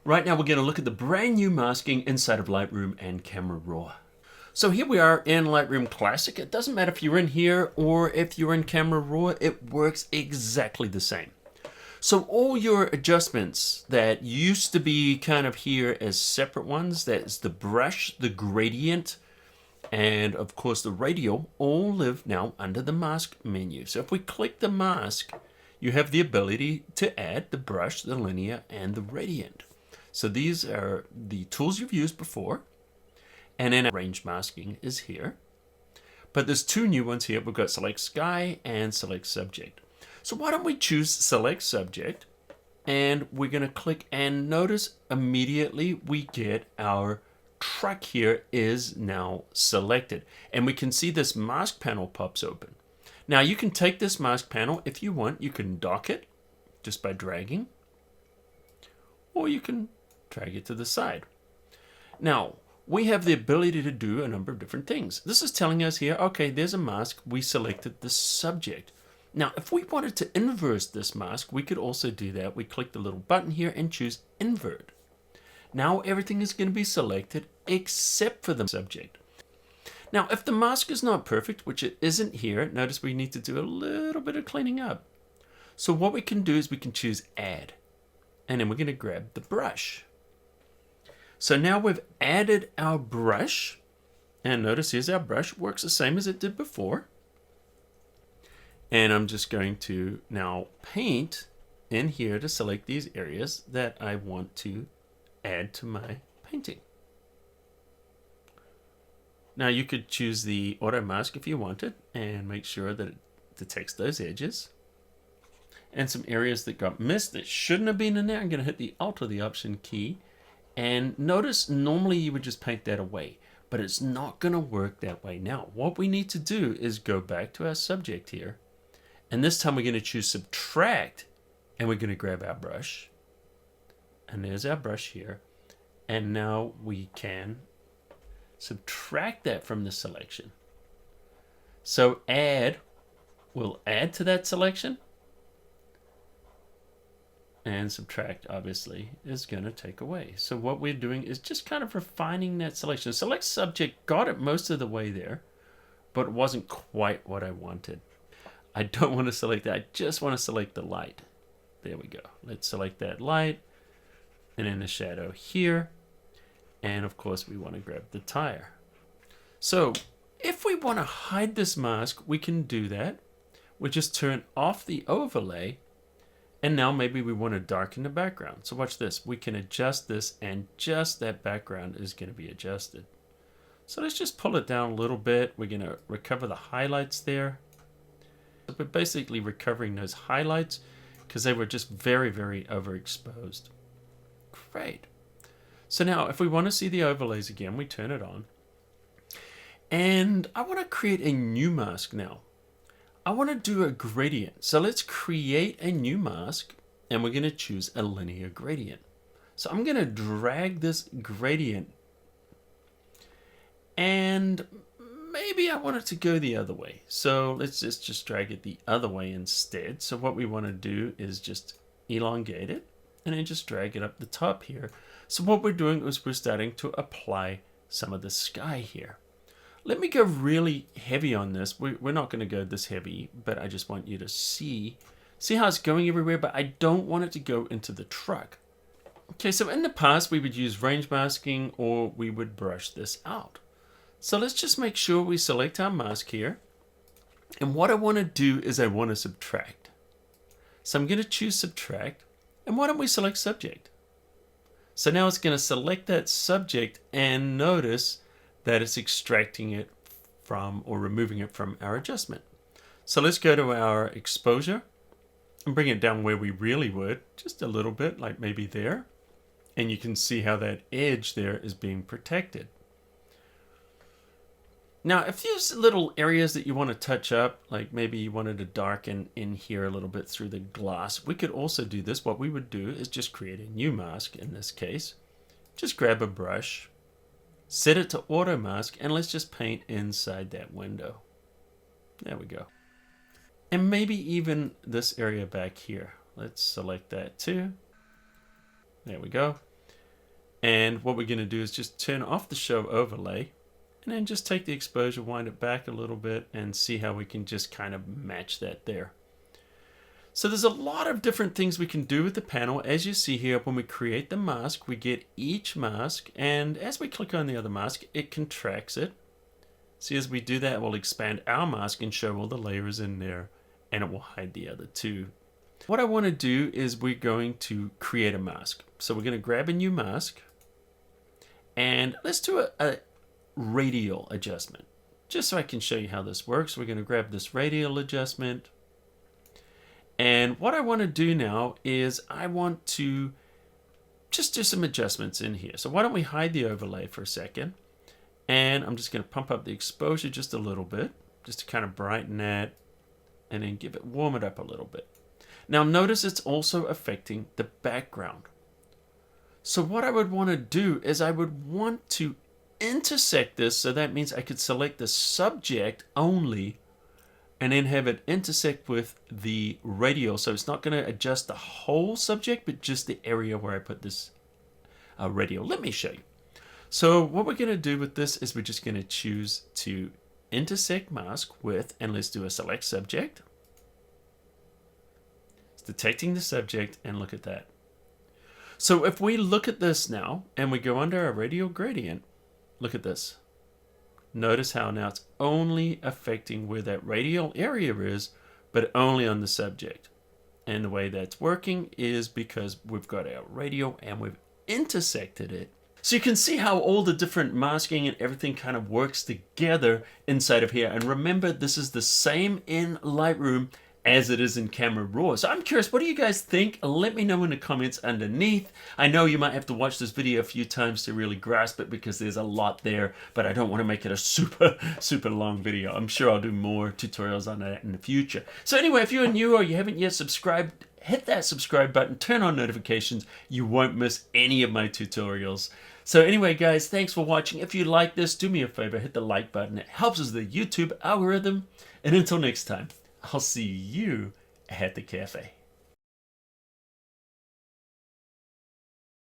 Right now we're going to look at the brand new masking inside of Lightroom and Camera RAW. So here we are in Lightroom Classic. It doesn't matter if you're in here or if you're in Camera RAW, it works exactly the same. So all your adjustments that used to be kind of here as separate ones, that's the brush, the gradient, and of course the radial, all live now under the mask menu. So if we click the mask, you have the ability to add the brush, the linear, and the radiant. So these are the tools you've used before. And then range masking is here. But there's two new ones here. We've got select sky and select subject. So why don't we choose select subject, and we're going to click, and notice immediately we get our truck here is now selected. And we can see this mask panel pops open. Now you can take this mask panel if you want. You can dock it just by dragging, or you can drag it to the side. Now, we have the ability to do a number of different things. This is telling us here, okay, there's a mask. We selected the subject. Now, if we wanted to invert this mask, we could also do that. We click the little button here and choose invert. Now everything is going to be selected except for the subject. Now, if the mask is not perfect, which it isn't here, notice we need to do a little bit of cleaning up. So what we can do is we can choose add, and then we're going to grab the brush. So now we've added our brush, and notice here's our brush. It works the same as it did before. And I'm just going to now paint in here to select these areas that I want to add to my painting. Now you could choose the auto mask if you wanted and make sure that it detects those edges. And some areas that got missed that shouldn't have been in there, I'm going to hit the Alt or the Option key. And notice normally you would just paint that away, but it's not going to work that way. Now, what we need to do is go back to our subject here. And this time we're going to choose subtract, and we're going to grab our brush. And there's our brush here. And now we can subtract that from the selection. So add will add to that selection. And subtract, obviously, is going to take away. So what we're doing is just kind of refining that selection. Select subject got it most of the way there, but it wasn't quite what I wanted. I don't want to select that. I just want to select the light. There we go. Let's select that light. And then the shadow here. And of course, we want to grab the tire. So if we want to hide this mask, we can do that. We just turn off the overlay. And now maybe we want to darken the background. So watch this. We can adjust this, and just that background is going to be adjusted. So let's just pull it down a little bit. We're going to recover the highlights there. We're basically recovering those highlights because they were just very, very overexposed. Great. So now if we want to see the overlays again, we turn it on. And I want to create a new mask now. I want to do a gradient. So let's create a new mask, and we're going to choose a linear gradient. So I'm going to drag this gradient, and maybe I want it to go the other way. So let's just drag it the other way instead. So what we want to do is just elongate it and then just drag it up the top here. So what we're doing is we're starting to apply some of the sky here. Let me go really heavy on this. We're not going to go this heavy, but I just want you to see how it's going everywhere, but I don't want it to go into the truck. Okay, so in the past, we would use range masking, or we would brush this out. So let's just make sure we select our mask here. And what I want to do is I want to subtract. So I'm going to choose subtract. And why don't we select subject? So now it's going to select that subject, and notice that it's extracting it from, or removing it from, our adjustment. So let's go to our exposure and bring it down where we really would, just a little bit, like maybe there. And you can see how that edge there is being protected. Now, if there's little areas that you want to touch up, like maybe you wanted to darken in here a little bit through the glass, we could also do this. What we would do is just create a new mask in this case. Just grab a brush, set it to auto mask, and let's just paint inside that window. There we go. And maybe even this area back here. Let's select that too. There we go. And what we're going to do is just turn off the show overlay and then just take the exposure, wind it back a little bit, and see how we can just kind of match that there. So there's a lot of different things we can do with the panel. As you see here, when we create the mask, we get each mask, and as we click on the other mask, it contracts it. See, as we do that, we'll expand our mask and show all the layers in there, and it will hide the other two. What I want to do is we're going to create a mask. So we're going to grab a new mask, and let's do a radial adjustment, just so I can show you how this works. We're going to grab this radial adjustment. And what I want to do now is I want to just do some adjustments in here. So why don't we hide the overlay for a second? And I'm just going to pump up the exposure just a little bit, just to kind of brighten that and then warm it up a little bit. Now notice it's also affecting the background. So what I would want to do is I would want to intersect this, so that means I could select the subject only and then have it intersect with the radial. So it's not going to adjust the whole subject, but just the area where I put this radial. Let me show you. So what we're going to do with this is we're just going to choose to intersect mask with, and let's do a select subject. It's detecting the subject, and look at that. So if we look at this now and we go under our radial gradient, look at this. Notice how now it's only affecting where that radial area is, but only on the subject. And the way that's working is because we've got our radial and we've intersected it. So you can see how all the different masking and everything kind of works together inside of here. And remember, this is the same in Lightroom as it is in Camera RAW. So I'm curious, what do you guys think? Let me know in the comments underneath. I know you might have to watch this video a few times to really grasp it because there's a lot there, but I don't want to make it a super long video. I'm sure I'll do more tutorials on that in the future. So anyway, if you're new or you haven't yet subscribed, hit that subscribe button, turn on notifications. You won't miss any of my tutorials. So anyway, guys, thanks for watching. If you like this, do me a favor, hit the like button. It helps us the YouTube algorithm. And until next time, I'll see you at the cafe.